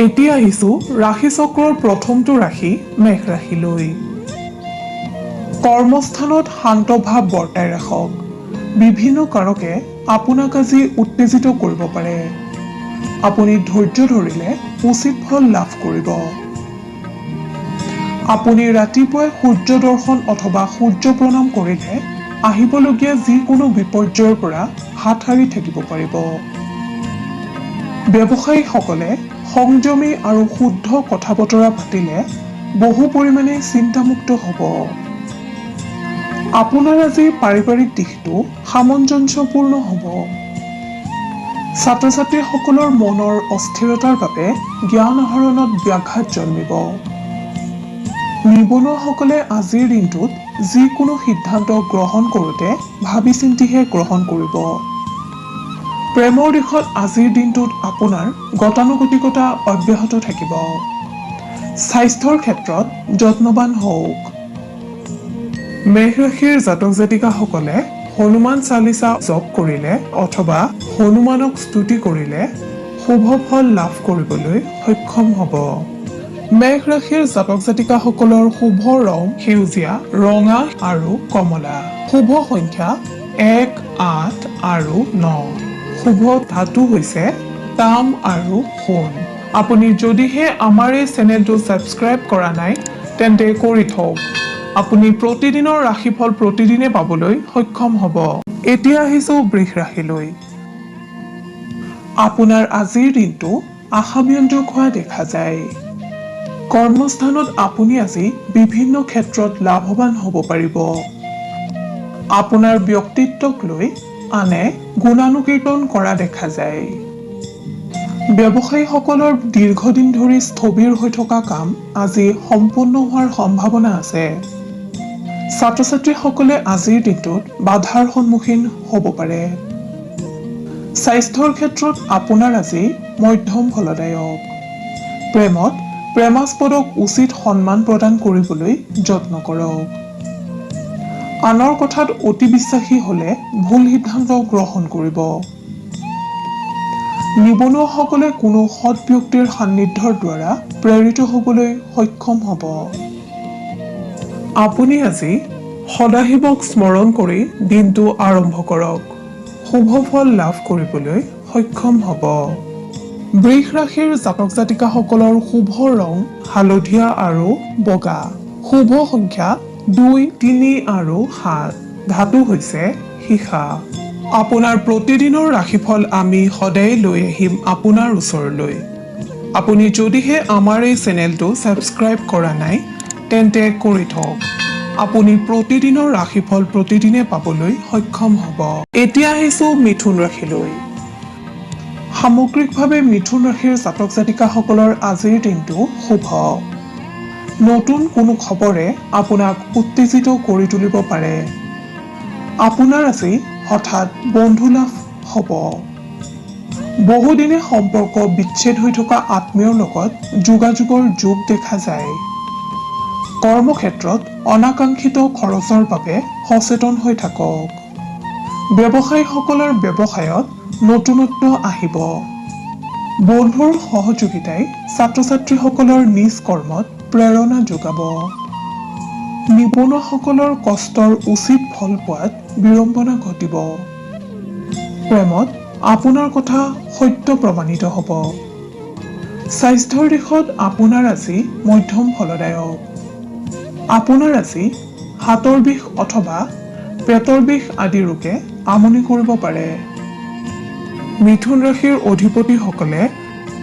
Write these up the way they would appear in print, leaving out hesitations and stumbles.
এতিয়া আহিছো ৰাশি চক্ৰৰ প্ৰথমটো ৰাশি মেঘ ৰাশিলৈ। কৰ্মস্থানত শান্ত ভাৱ বৰ্তাই ৰাখক। বিভিন্ন কাৰকে আপোনাক আজি উত্তেজিত কৰিব পাৰে। আপুনি ধৈৰ্য ধৰিলে উচিত ফল লাভ কৰিব। আপুনি ৰাতিপুৱাই সূৰ্য দৰ্শন অথবা সূৰ্য প্ৰণাম কৰিলে আহিবলগীয়া যিকোনো বিপৰ্যয়ৰ পৰা হাত সাৰি থাকিব পাৰিব। ব্যৱসায়ীসকলে সংযমী আৰু শুদ্ধ কথা বতৰা পাতিলে বহু পৰিমাণে চিন্তামুক্ত হ'ব। আপোনাৰ আজি পাৰিবাৰিক দিশটো সামঞ্জস্যপূৰ্ণ হ'ব। ছাত্ৰ ছাত্ৰীসকলৰ মনৰ অস্থিৰতাৰ বাবে জ্ঞান আহৰণত ব্যাঘাত জন্মিব। নিবনুৱাসকলে আজিৰ দিনটোত যিকোনো সিদ্ধান্ত গ্ৰহণ কৰোঁতে ভাবি চিন্তিহে গ্ৰহণ কৰিব। প্ৰেমৰ দিশত আজিৰ দিনটোত আপোনাৰ গতানুগতিকতা অব্যাহত থাকিব। স্বাস্থ্যৰ ক্ষেত্ৰত যত্নৱান হওক। মেঘ ৰাশিৰ জাতক জাতিকাসকলে হনুমান চালিচা জপ কৰিলে অথবা হনুমানক স্তুতি কৰিলে শুভ ফল লাভ কৰিবলৈ সক্ষম হ'ব। মেঘ ৰাশিৰ জাতক জাতিকাসকলৰ শুভ ৰং সেউজীয়া, ৰঙা আৰু কমলা। শুভ সংখ্যা 1, 8 আৰু 9। শুভ ধাতু হৈছে তাম আৰু সোণ। আপুনি যদিহে আমাৰ এই চেনেলটো ছাবস্ক্ৰাইব কৰা নাই তেন্তে কৰি থওক। আপুনি প্ৰতিদিনৰ ৰাশিফল প্ৰতিদিনে পাবলৈ সক্ষম হ'ব। এতিয়া আহিছো বৃষ ৰাশিলৈ। আপোনাৰ আজিৰ দিনটো আশাব্যঞ্জক হোৱা দেখা যায়। কৰ্মস্থানত আপুনি আজি বিভিন্ন ক্ষেত্ৰত লাভৱান হ'ব পাৰিব। আপোনাৰ ব্যক্তিত্বক লৈ আনে গুণানুকীৰ্তন কৰা দেখা যায়। ব্যৱসায়ীসকলৰ দীৰ্ঘদিন ধৰি স্থবিৰ হৈ থকা কাম আজি সম্পূৰ্ণ হোৱাৰ সম্ভাৱনা আছে। ছাত্ৰ ছাত্ৰীসকলে আজিৰ দিনটোত বাধাৰ সন্মুখীন হ'ব পাৰে। স্বাস্থ্যৰ ক্ষেত্ৰত আপোনাৰ আজি মধ্যম ফলদায়ক। প্ৰেমত প্ৰেমাস্পদক উচিত সন্মান প্ৰদান কৰিবলৈ যত্ন কৰক। আনৰ কথাত অতি বিশ্বাসী হ'লে ভুল সিদ্ধান্ত গ্ৰহণ কৰিব। নিবনুৱাসকলে কোনো সৎ ব্যক্তিৰ সান্নিধ্যৰ দ্বাৰা প্ৰেৰিত হ'বলৈ সক্ষম হ'ব। আপুনি আজি সদাশিৱক স্মৰণ কৰি দিনটো আৰম্ভ কৰক। শুভ ফল লাভ কৰিবলৈ সক্ষম হ'ব। বৃষ ৰাশিৰ জাতক জাতিকাসকলৰ শুভ ৰং হালধীয়া আৰু বগা। শুভ সংখ্যা 2, 3 আৰু 7। ধাতু হৈছে সীসা। আপোনাৰ প্ৰতিদিনৰ ৰাশিফল আমি সদায় লৈ আহিম আপোনাৰ ওচৰলৈ। আপুনি যদিহে আমাৰ এই চেনেলটো ছাবস্ক্ৰাইব কৰা নাই তেন্তে কৰি থওক। আপুনি প্ৰতিদিনৰ ৰাশিফল প্ৰতিদিনে পাবলৈ সক্ষম হ'ব। এতিয়া আহিছো মিথুন ৰাশিলৈ। সামগ্ৰিকভাৱে মিথুন ৰাশিৰ জাতক জাতিকাসকলৰ আজিৰ দিনটো শুভ। নতুন কোনো খবৰে আপোনাক উত্তেজিত কৰি তুলিব পাৰে। আপোনাৰ আজি হঠাৎ বন্ধু লাভ হ'ব। বহুদিনে সম্পৰ্ক বিচ্ছেদ হৈ থকা আত্মীয়ৰ লগত যোগাযোগৰ যোগ দেখা যায়। কৰ্মক্ষেত্ৰত অনাকাংক্ষিত খৰচৰ বাবে সচেতন হৈ থাকক। ব্যৱসায়ীসকলৰ ব্যৱসায়ত নতুনত্ব আহিব। বন্ধুৰ সহযোগিতাই ছাত্ৰ ছাত্ৰীসকলৰ নিজ কৰ্মত প্ৰেৰণা যোগাব। নিবনুৱাসকলৰ কষ্টৰ উচিত ফল পোৱাত বিড়ম্বনা ঘটিব। প্ৰেমত আপোনাৰ কথা সত্য প্ৰমাণিত হ'ব। স্বাস্থ্যৰ দিশত আপোনাৰ আজি মধ্যম ফলদায়ক। আপোনাৰ আজি হাতৰ বিষ অথবা পেটৰ বিষ আদি ৰোগে আমনি কৰিব পাৰে। মিথুন ৰাশিৰ অধিপতিসকলে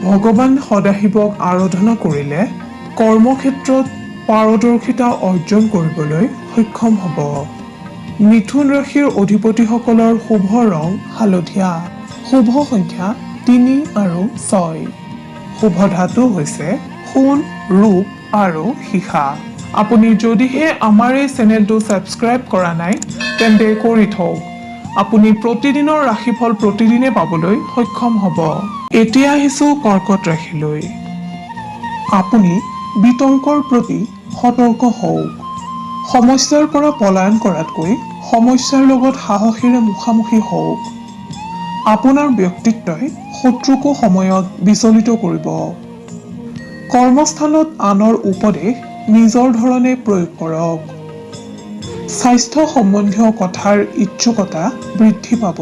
ভগৱান সদাশিৱক আৰাধনা কৰিলে কৰ্মক্ষেত্ৰত পাৰদৰ্শিতা অৰ্জন কৰিবলৈ সক্ষম হ'ব। মিথুন ৰাশিৰ অধিপতিসকলৰ শুভ ৰং হালধীয়া। শুভ সংখ্যা 3 আৰু 6। শুভ ধাতু হৈছে সোণ, ৰূপ আৰু সীসা। আপুনি যদিহে আমাৰ এই চেনেলটো ছাবস্ক্ৰাইব কৰা নাই তেন্তে কৰি থওক। আপুনি প্ৰতিদিনৰ ৰাশিফল প্ৰতিদিনে পাবলৈ সক্ষম হ'ব। এতিয়া আহিছো কৰ্কট ৰাশিলৈ। আপুনি বিতৰ্কৰ প্ৰতি সতৰ্ক হওক। সমস্যাৰ পৰা পলায়ন কৰাতকৈ সমস্যাৰ লগত সাহসেৰে মুখামুখি হওক। আপোনাৰ ব্যক্তিত্বই শত্ৰুকো সময়ত বিচলিত কৰিব। কৰ্মস্থানত আনৰ উপদেশ নিজৰ ধৰণে প্ৰয়োগ কৰক। স্বাস্থ্য সম্বন্ধীয় কথাৰ ইচ্ছুকতা বৃদ্ধি পাব।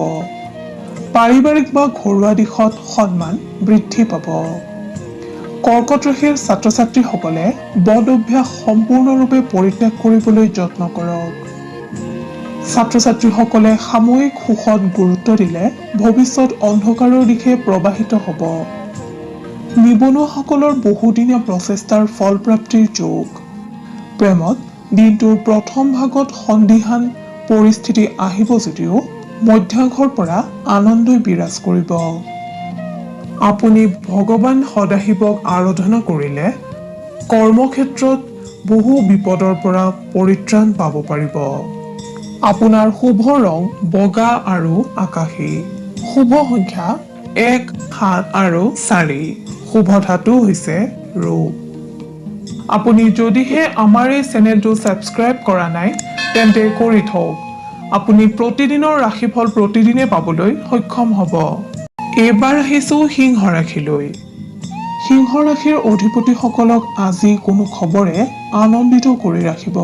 পাৰিবাৰিক বা ঘৰুৱা দিশত সন্মান বৃদ্ধি পাব। কৰ্কট ৰাশিৰ ছাত্ৰ ছাত্ৰীসকলে বদ অভ্যাস সম্পূৰ্ণৰূপে পৰিত্যাগ কৰিবলৈ যত্ন কৰক। ছাত্ৰ ছাত্ৰীসকলে সাময়িক সুখত গুৰুত্ব দিলে ভৱিষ্যত অন্ধকাৰৰ দিশে প্ৰবাহিত হ'ব। নিবনুৱাসকলৰ বহুদিনীয়া প্ৰচেষ্টাৰ ফলপ্ৰাপ্তিৰ যোগ। প্ৰেমত দিনটোৰ প্ৰথম ভাগত সন্দিহান পৰিস্থিতি আহিব যদিও মধ্যাংশৰ পৰা আনন্দই বিৰাজ কৰিব। আপুনি ভগৱান সদাশিৱক আৰাধনা কৰিলে কৰ্মক্ষেত্ৰত বহু বিপদৰ পৰা পৰিত্ৰাণ পাব পাৰিব। আপোনাৰ শুভ ৰং বগা আৰু আকাশী। শুভ সংখ্যা 1, 7 আৰু 4। শুভ ধাতু হৈছে ৰূপ। আপুনি যদিহে আমাৰ এই চেনেলটো ছাবস্ক্ৰাইব কৰা নাই তেন্তে কৰি থওক। আপুনি প্ৰতিদিনৰ ৰাশিফল প্ৰতিদিনে পাবলৈ সক্ষম হ'ব। এইবাৰ আহিছোঁ সিংহ ৰাশিলৈ। সিংহ ৰাশিৰ অধিপতিসকলক আজি কোনো খবৰে আনন্দিত কৰি ৰাখিব।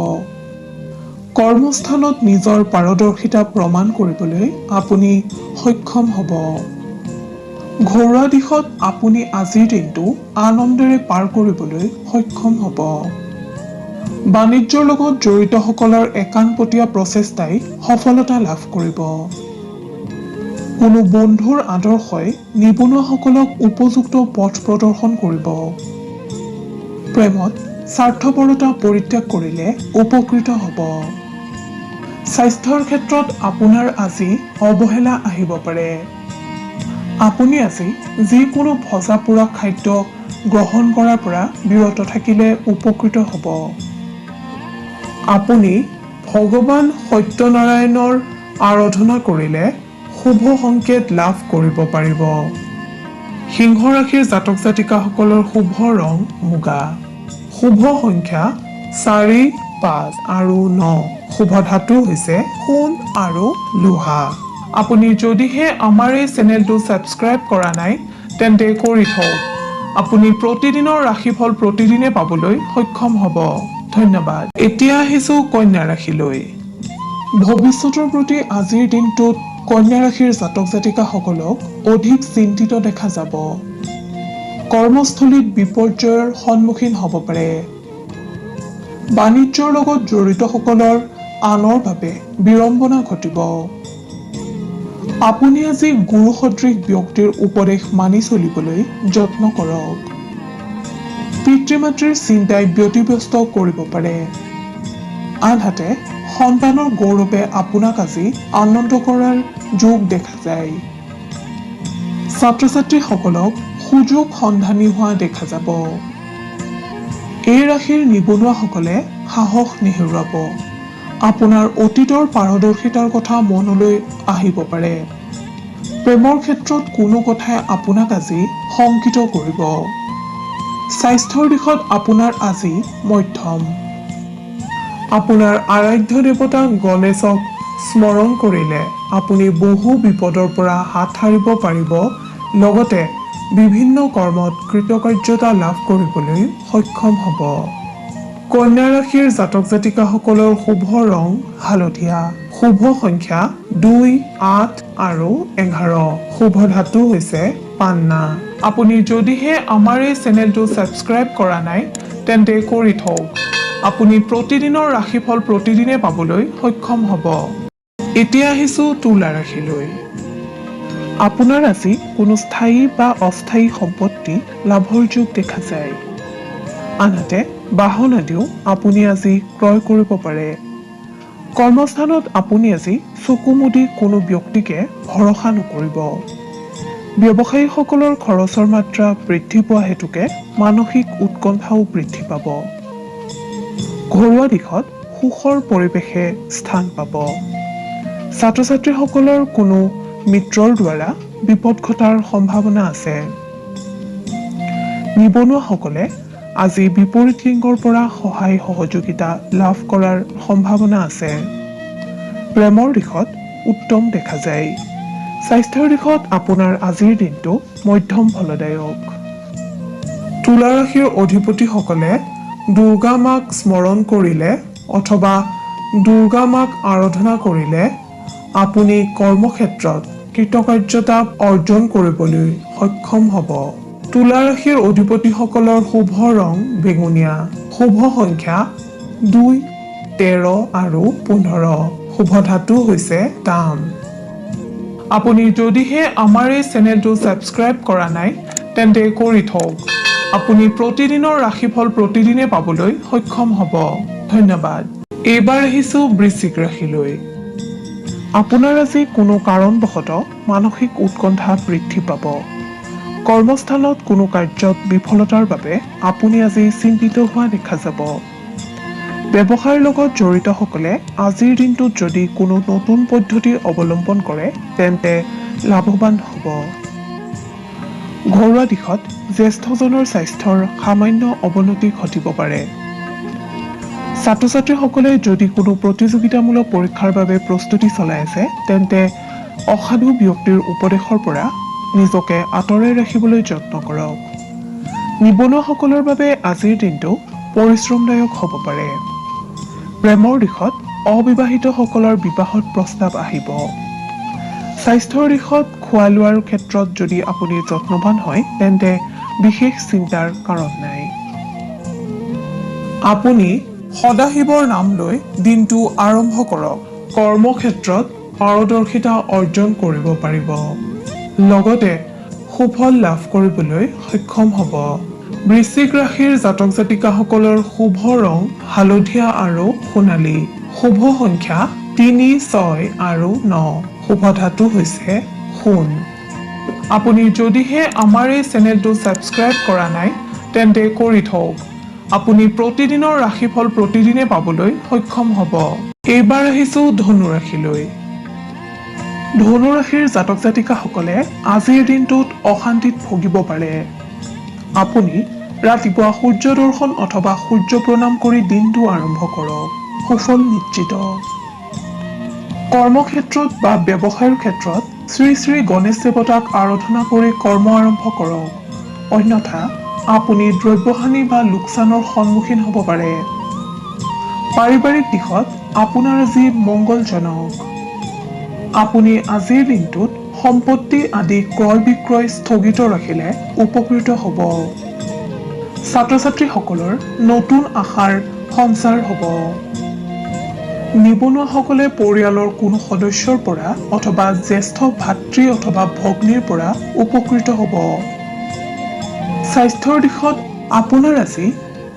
কৰ্মস্থানত নিজৰ পাৰদৰ্শিতা প্ৰমাণ কৰিবলৈ আপুনি সক্ষম হ'ব। ঘৰুৱা দিশত আপুনি আজিৰ দিনটো আনন্দেৰে পাৰ কৰিবলৈ সক্ষম হ'ব। বাণিজ্যৰ লগত জড়িতসকলৰ একাণপতীয়া প্ৰচেষ্টাই সফলতা লাভ কৰিব। কোনো বন্ধুৰ আদৰ্শই নিবনুৱাসকলক উপযুক্ত পথ প্ৰদৰ্শন কৰিব। প্ৰেমত স্বাৰ্থপৰতা পৰিত্যাগ কৰিলে উপকৃত হ'ব। স্বাস্থ্যৰ ক্ষেত্ৰত আপোনাৰ আজি অৱহেলা আহিব পাৰে। আপুনি আজি যিকোনো ভজা পোৰা খাদ্য গ্ৰহণ কৰাৰ পৰা বিৰত থাকিলে উপকৃত হ'ব। আপুনি ভগৱান সত্যনাৰায়ণৰ আৰাধনা কৰিলে শুভ সংকেত লাভ কৰিব পাৰিব। সিংহ ৰাশিৰ জাতক জাতিকাসকলৰ শুভ ৰং মুগা। শুভ সংখ্যা 4, 5 আৰু 9। শুভ ধাতু হৈছে সোণ আৰু লোহা। আপুনি যদিহে আমাৰ এই চেনেলটো ছাবস্ক্ৰাইব কৰা নাই তেন্তে কৰি থওক। আপুনি প্ৰতিদিনৰ ৰাশিফল প্ৰতিদিনে পাবলৈ সক্ষম হ'ব। ধন্যবাদ। এতিয়া আহিছোঁ কন্যা ৰাশিলৈ। ভৱিষ্যতৰ প্ৰতি আজিৰ দিনটোত কন্যা ৰাশিৰ জাতক জাতিকাসকলক অধিক চিন্তিত দেখা যাব। কৰ্মস্থলীত বিপৰ্যয়ৰ সন্মুখীন হ'ব পাৰে। বাণিজ্যৰ লগত জড়িতসকলৰ আনৰ বাবে বিড়ম্বনা ঘটিব। আপুনি আজি গুৰু সদৃশ ব্যক্তিৰ উপদেশ মানি চলিবলৈ যত্ন কৰক। পিতৃ মাতৃৰ চিন্তাই ব্যতিব্যস্ত কৰিব পাৰে। আনহাতে সন্তানৰ গৌৰৱে আপোনাক আজি আনন্দ কৰাৰ যোগ দেখা যায়। ছাত্ৰ ছাত্ৰীসকলক সুযোগ সন্ধানী হোৱা দেখা যাব। এই ৰাশিৰ নিবনুৱাসকলে সাহস নেহেৰুৱাব। আপোনাৰ অতীতৰ পাৰদৰ্শিতাৰ কথা মনলৈ আহিব পাৰে। প্ৰেমৰ ক্ষেত্ৰত কোনো কথাই আপোনাক আজি শংকিত কৰিব। স্বাস্থ্যৰ দিশত আপোনাৰ আজি মধ্যম। আপোনাৰ আৰাধ্য দেৱতা গণেশক স্মৰণ কৰিলে আপুনি বহু বিপদৰ পৰা হাত সাৰিব পাৰিব। লগতে বিভিন্ন কৰ্মত কৃতকাৰ্যতা লাভ কৰিবলৈ সক্ষম হ'ব। কন্যা ৰাশিৰ জাতক জাতিকাসকলৰ শুভ ৰং হালধীয়া। শুভ সংখ্যা 2, 8 আৰু 11। শুভ ধাতু হৈছে পান্না। আপুনি যদিহে আমাৰ এই চেনেলটো ছাবস্ক্ৰাইব কৰা নাই তেন্তে কৰি থওক। আপুনি প্ৰতিদিনৰ ৰাশিফল প্ৰতিদিনে পাবলৈ সক্ষম হ'ব। এতিয়া আহিছোঁ তুলা ৰাশিলৈ। আপোনাৰ আজি কোনো স্থায়ী বা অস্থায়ী সম্পত্তি লাভৰ যোগ দেখা যায়। আনহাতে বাহন আদিও আপুনি আজি ক্ৰয় কৰিব পাৰে। কৰ্মস্থানত আপুনি আজি চকু মুদি কোনো ব্যক্তিকে ভৰসা নকৰিব। ব্যৱসায়ীসকলৰ খৰচৰ মাত্ৰা বৃদ্ধি পোৱা হেতুকে মানসিক উৎকণ্ঠাও বৃদ্ধি পাব। ঘৰুৱা দিশত সুখৰ পৰিৱেশে স্থান পাব। ছাত্ৰ ছাত্ৰীসকলৰ কোনো মিত্ৰৰ দ্বাৰা বিপদ ঘটাৰ সম্ভাৱনা আছে। নিবনুৱাসকলে আজি বিপৰীত লিংগৰ পৰা সহায় সহযোগিতা লাভ কৰাৰ সম্ভাৱনা আছে। প্ৰেমৰ দিশত উত্তম দেখা যায়। স্বাস্থ্যৰ দিশত আপোনাৰ আজিৰ দিনটো মধ্যম ফলদায়ক। তুলা ৰাশিৰ অধিপতিসকলে দুৰ্গা মাক স্মৰণ কৰিলে অথবা দুৰ্গা মাক আৰাধনা কৰিলে আপুনি কৰ্মক্ষেত্ৰত কৃতকাৰ্যতা অৰ্জন কৰিবলৈ সক্ষম হ'ব। তুলা ৰাশিৰ অধিপতিসকলৰ শুভ ৰং বেঙুনীয়া, শুভ সংখ্যা 2, 13 আৰু 15, শুভ ধাতু হৈছে তাম। আপুনি যদিহে আমাৰ এই চেনেলটো ছাবস্ক্ৰাইব কৰা নাই তেন্তে কৰি থওক। আপুনি প্ৰতিদিনৰ ৰাশিফল প্ৰতিদিনে পাবলৈ সক্ষম হ'ব। ধন্যবাদ। এইবাৰ আহিছোঁ বৃশ্চিক ৰাশিলৈ। আপোনাৰ আজি কোনো কাৰণবশতঃ মানসিক উৎকণ্ঠা বৃদ্ধি পাব। কৰ্মস্থানত কোনো কাৰ্যত বিফলতাৰ বাবে আপুনি আজি চিন্তিত হোৱা দেখা যাব। ব্যৱসায়ৰ লগত জড়িতসকলে আজিৰ দিনটোত যদি কোনো নতুন পদ্ধতি অৱলম্বন কৰে তেন্তে লাভৱান হ'ব। ঘৰুৱা দিশত জ্যেষ্ঠজনৰ স্বাস্থ্যৰ সামান্য অৱনতি ঘটিব পাৰে। ছাত্ৰ-ছাত্ৰীসকলে যদি কোনো প্ৰতিযোগিতামূলক পৰীক্ষাৰ বাবে প্ৰস্তুতি চলাই আছে তেন্তে অসাধু ব্যক্তিৰ উপদেশৰ পৰা নিজকে আঁতৰাই ৰাখিবলৈ যত্ন কৰক। নিবনুৱাসকলৰ বাবে আজিৰ দিনটো পৰিশ্ৰমদায়ক হ'ব পাৰে। প্ৰেমৰ দিশত অবিবাহিতসকলৰ বিবাহত প্ৰস্তাৱ আহিব। স্বাস্থ্যৰ দিশত খোৱা লোৱাৰ ক্ষেত্ৰত যদি আপুনি যত্নৱান হয় তেন্তে বিশেষ চিন্তাৰ কাৰণ নাই। আপুনি সদাশিৱৰ নাম লৈ দিনটো আৰম্ভ কৰক। কৰ্মক্ষেত্ৰত পাৰদৰ্শিতা অৰ্জন কৰিব পাৰিব। লগতে সুফল লাভ কৰিবলৈ সক্ষম হ'ব। বৃশ্চিক ৰাশিৰ জাতক জাতিকাসকলৰ শুভ ৰং হালধীয়া আৰু সোণালী, শুভ সংখ্যা 3, 6 আৰু 9, শুভ ধাতু হৈছে সোণ। আপুনি যদিহে আমাৰ এই চেনেলটো ছাবস্ক্ৰাইব কৰা নাই তেন্তে কৰি থওক। আপুনি প্ৰতিদিনৰ ৰাশিফল প্ৰতিদিনে পাবলৈ সক্ষম হ'ব। এইবাৰ আহিছোঁ ধনু ৰাশিলৈ। ধনু ৰাশিৰ জাতক জাতিকাসকলে আজিৰ দিনটোত অশান্তিত ভুগিব পাৰে। আপুনি ৰাতিপুৱা সূৰ্য দৰ্শন অথবা সূৰ্য প্ৰণাম কৰি দিনটো আৰম্ভ কৰক। সুফল নিশ্চিত। কৰ্মক্ষেত্ৰত বা ব্যৱসায়ৰ ক্ষেত্ৰত শ্ৰী শ্ৰী গণেশ দেৱতাক আৰাধনা কৰি কৰ্ম আৰম্ভ কৰক। অন্যথা আপুনি দ্ৰব্যহানি বা লোকচানৰ সন্মুখীন হ'ব পাৰে। পাৰিবাৰিক দিশত আপোনাৰ আজি মংগলজনক। আপুনি আজিৰ দিনটোত সম্পত্তি আদি ক্ৰয় বিক্ৰয় স্থগিত ৰাখিলে উপকৃত হ'ব। ছাত্ৰ-ছাত্ৰীসকলৰ নতুন আশাৰ সঞ্চাৰ হ'ব। নিবনুৱাসকলে পৰিয়ালৰ কোনো সদস্যৰ পৰা অথবা জ্যেষ্ঠ ভাতৃ অথবা ভগ্নীৰ পৰা উপকৃত হ'ব। স্বাস্থ্যৰ দিশত আপোনাৰ আজি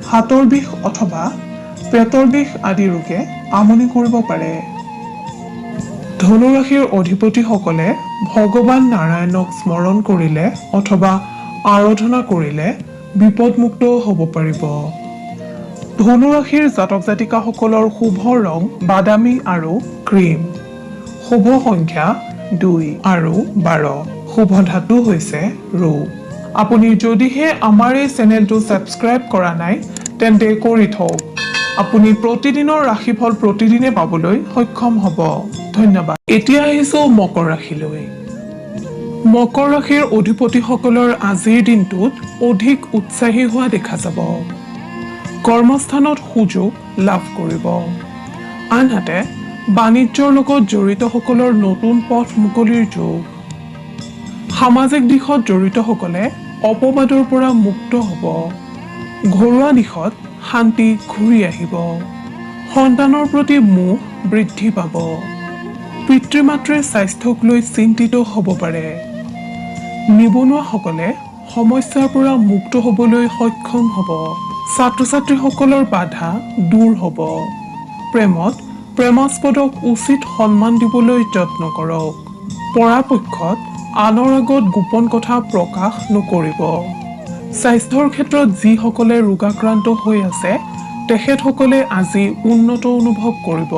হাতৰ বিষ অথবা পেটৰ বিষ আদি ৰোগে আমনি কৰিব পাৰে। ধনু ৰাশিৰ অধিপতিসকলে ভগৱান নাৰায়ণক স্মৰণ কৰিলে অথবা আৰাধনা কৰিলে বিপদমুক্ত হ'ব পাৰিব। ধনু ৰাশিৰ জাতক জাতিকাসকলৰ শুভ ৰং বাদামী আৰু ক্ৰীম, শুভ সংখ্যা 2 আৰু 12, শুভ ধাতু হৈছে ৰূপ। আপুনি যদিহে আমাৰ এই চেনেলটো ছাবস্ক্ৰাইব কৰা নাই তেন্তে কৰি থওক। আপুনি প্ৰতিদিনৰ ৰাশিফল প্ৰতিদিনে পাবলৈ সক্ষম হ'ব। ধন্যবাদ। এতিয়া আহিছোঁ মকৰ ৰাশিলৈ। মকৰ ৰাশিৰ অধিপতিসকলৰ আজিৰ দিনটোত অধিক উৎসাহী হোৱা দেখা যাব। কৰ্মস্থানত সুযোগ লাভ কৰিব। আনহাতে বাণিজ্যৰ লগত জড়িতসকলৰ নতুন পথ মুকলিৰ যোগ। সামাজিক দিশত জড়িতসকলে অপবাদৰ পৰা মুক্ত হ'ব। ঘৰুৱা দিশত শান্তি ঘূৰি আহিব। সন্তানৰ প্ৰতি মোহ বৃদ্ধি পাব। পিতৃ-মাতৃৰ স্বাস্থ্যক লৈ চিন্তিত হ'ব পাৰে। নিবনুৱাসকলে সমস্যাৰ পৰা মুক্ত হ'বলৈ সক্ষম হ'ব। ছাত্ৰ-ছাত্ৰীসকলৰ বাধা দূৰ হ'ব। প্ৰেমত প্ৰেমাস্পদক উচিত সন্মান দিবলৈ যত্ন কৰক। পৰাপক্ষত আনৰ আগত গোপন কথা প্ৰকাশ নকৰিব। স্বাস্থ্যৰ ক্ষেত্ৰত যিসকলে ৰোগাক্ৰান্ত হৈ আছে তেখেতসকলে আজি উন্নত অনুভৱ কৰিব।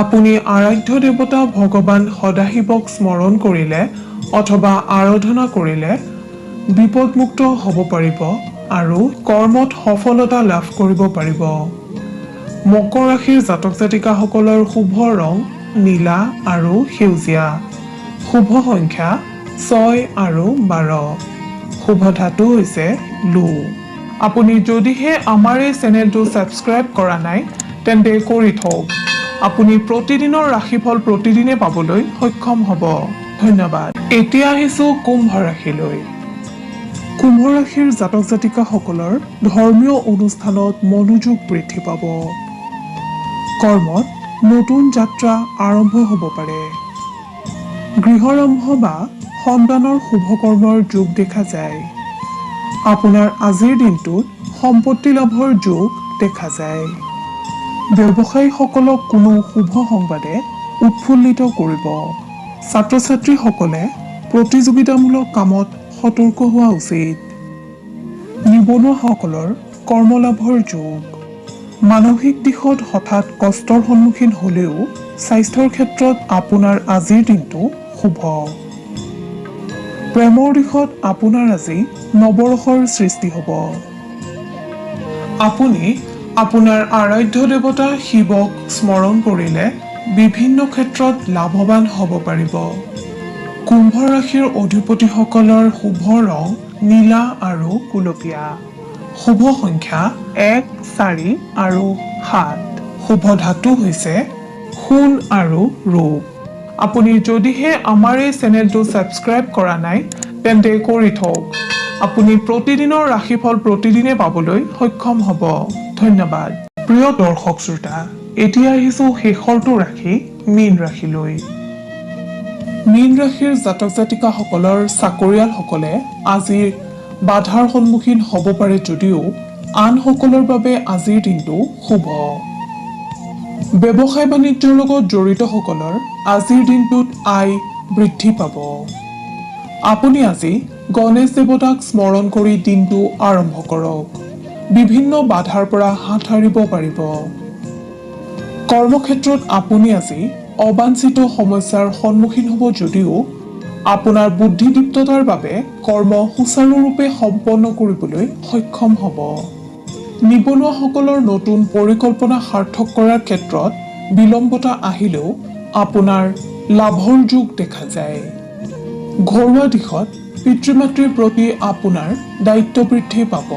আপুনি আৰাধ্য দেৱতা ভগৱান সদাশিৱক স্মৰণ কৰিলে অথবা আৰাধনা কৰিলে বিপদমুক্ত হ'ব পাৰিব আৰু কৰ্মত সফলতা লাভ কৰিব পাৰিব। মকৰ ৰাশিৰ জাতক জাতিকাসকলৰ শুভ ৰং নীলা আৰু সেউজীয়া, শুভ সংখ্যা 6 আৰু 12, শুভ ধাতু হৈছে লো। আপুনি যদিহে আমাৰ এই চেনেলটো ছাবস্ক্ৰাইব কৰা নাই তেন্তে কৰি থওক। আপুনি প্ৰতিদিনৰ ৰাশিফল প্ৰতিদিনে পাবলৈ সক্ষম হ'ব। ধন্যবাদ। এতিয়া আহিছো কুম্ভ ৰাশিলৈ। কুম্ভ ৰাশিৰ জাতক জাতিকাসকলৰ ধৰ্মীয় অনুষ্ঠানত মনোযোগ বৃদ্ধি পাব। কৰ্মত নতুন যাত্ৰা আৰম্ভ হ'ব পাৰে। গৃহাৰম্ভ বা সন্তানৰ শুভকৰ্মৰ যোগ দেখা যায়। আপোনাৰ আজিৰ দিনটোত সম্পত্তি লাভৰ যোগ দেখা যায়। ব্যৱসায়ীসকলক কোনো শুভ সংবাদে উৎফুল্লিত কৰিব। ছাত্ৰ ছাত্ৰীসকলে প্ৰতিযোগিতামূলক কামত সতৰ্ক হোৱা উচিত। নিবনুৱাসকলৰ কৰ্মলাভৰ যোগ। মানসিক দিশত হঠাৎ কষ্টৰ সন্মুখীন হ'লেও স্বাস্থ্যৰ ক্ষেত্ৰত আপোনাৰ আজিৰ দিনটো শুভ। প্ৰেমৰ দিশত আপোনাৰ আজি নৱৰসৰ সৃষ্টি হ'ব। আপুনি আপোনাৰ আৰাধ্য দেৱতা শিৱক স্মৰণ কৰিলে বিভিন্ন ক্ষেত্ৰত লাভৱান হ'ব পাৰিব। কুম্ভ ৰাশিৰ অধিপতিসকলৰ শুভ ৰং নীলা আৰু গুলপীয়া। শুভ সংখ্যা 1, 4 আৰু 7। শুভ ধাতু হৈছে সোণ আৰু ৰূপ। আপুনি যদিহে আমাৰ এই চেনেলটো ছাবস্ক্ৰাইব কৰা নাই তেন্তে কৰি থওক। আপুনি প্ৰতিদিনৰ ৰাশিফল প্ৰতিদিনে পাবলৈ সক্ষম হ'ব। ধন্যবাদ। প্ৰিয় দৰ্শক শ্ৰোতা, এতিয়া আহিছো শেষৰটো ৰাশি মীন ৰাশিলৈ। মীন ৰাশিৰ জাতক জাতিকাসকলৰ চাকৰিয়ালসকলে আজিৰ বাধাৰ সন্মুখীন হ'ব পাৰে যদিও আনসকলৰ বাবে আজিৰ দিনটো শুভ। ব্যৱসায় বাণিজ্যৰ লগত জড়িতসকলৰ আজিৰ দিনটোত আয় বৃদ্ধি পাব। আপুনি আজি গণেশ দেৱতাক স্মৰণ কৰি দিনটো আৰম্ভ কৰক। বিভিন্ন বাধাৰ পৰা হাত সাৰিব পাৰিব। কৰ্মক্ষেত্ৰত আপুনি আজি অবাঞ্ছিত সমস্যাৰ সন্মুখীন হ'ব যদিও আপোনাৰ বুদ্ধিদীপ্ততাৰ বাবে কৰ্ম সুচাৰুৰূপে সম্পন্ন কৰিবলৈ সক্ষম হ'ব। নিবনুৱাসকলৰ নতুন পৰিকল্পনা সাৰ্থক কৰাৰ ক্ষেত্ৰত বিলম্বতা আহিলেও আপোনাৰ লাভৰ যোগ দেখা যায়। ঘৰুৱা দিশত পিতৃ মাতৃৰ প্ৰতি আপোনাৰ দায়িত্ব বৃদ্ধি পাব।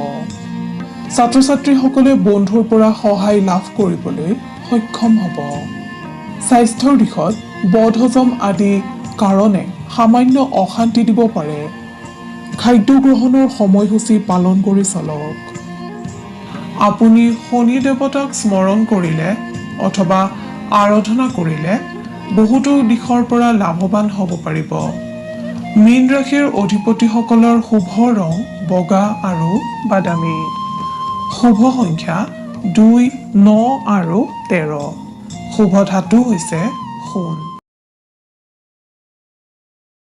ছাত্ৰ ছাত্ৰীসকলে বন্ধুৰ পৰা সহায় লাভ কৰিবলৈ সক্ষম হ'ব। স্বাস্থ্যৰ দিশত বদহজম আদি কাৰণে সামান্য অশান্তি দিব পাৰে। খাদ্য গ্ৰহণৰ সময়সূচী পালন কৰি চলক। আপুনি শনি দেৱতাক স্মৰণ কৰিলে অথবা আৰাধনা কৰিলে বহুতো দিশৰ পৰা লাভৱান হ'ব পাৰিব। মীন ৰাশিৰ অধিপতিসকলৰ শুভ ৰং বগা আৰু বাদামী। শুভ সংখ্যা 2, 9 আৰু 13। শুভ ধাতু হৈছে সোণ।